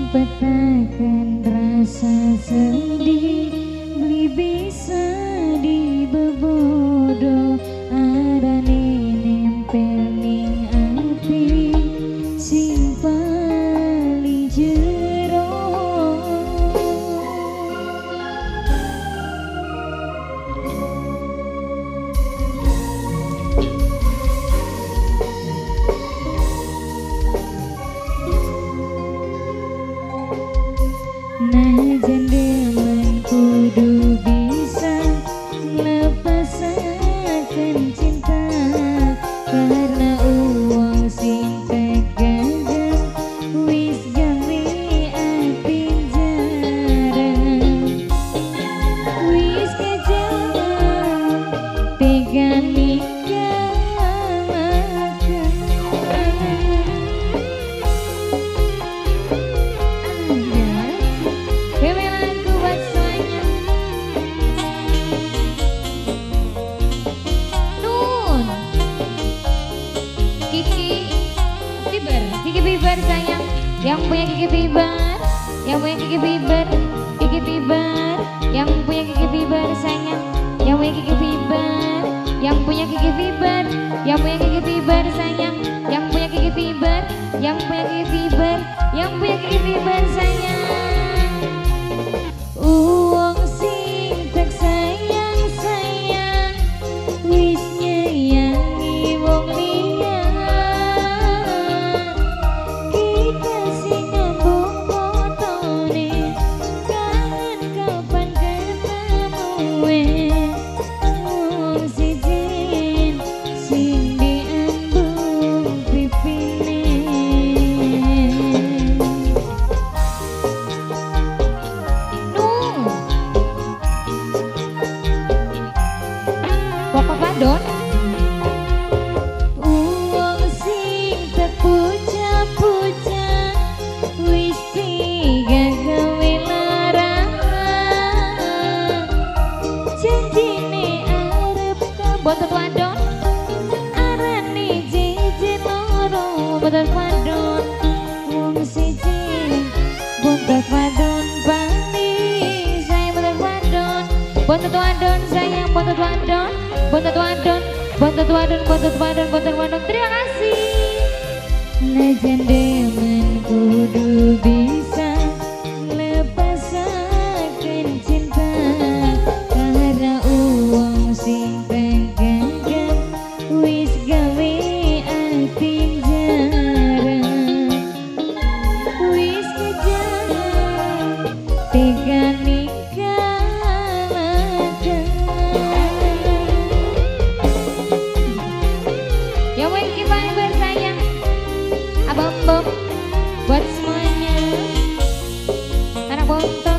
Petakan rasa sedih beli bisa dibebodo arane nempel ning ati sing paling jero. Najan demen kudu bisa lepasakan cinta karena uang sing pegangan wis gawe ati jarang wis kejalan pegang Kiki Fiber sayang, yang punya Kiki Fiber, yang punya Kiki Fiber, Kiki Fiber, yang punya Kiki Fiber sayang, yang punya Kiki Fiber, yang punya Kiki Fiber, yang punya Kiki Fiber sayang, yang punya Kiki Fiber, yang punya Kiki Fiber, yang punya Kiki Fiber sayang. Uang sing tak sayang sayang, wis nyayangi wong liya. Don uang sing tak puja-puja wis tiga gawe larang janjine arep botot wadon arane jeje loro botot wadon wong siji botot wadon bali saya botot wadon sayang botot wadon. Bontot wadon, terima kasih. Najan demen kudu bisa lepasakan cinta karena uang sing pegangan wis gawe ati jarang wis kejalan pegang buat semuanya anak bontot.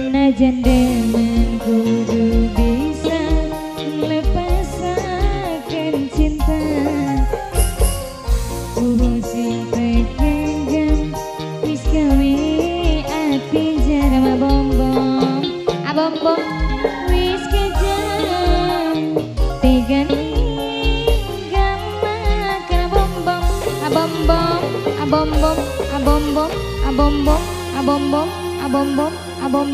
Najan demen kudu bisa lepasakan cinta. pegangan wis gawe ati jaram abom-bom abom-bom wis kejam pegan gamakan abom-bom abom-bom abom-bom abom-bom abom-bom abom-bom abom-bom abom-bom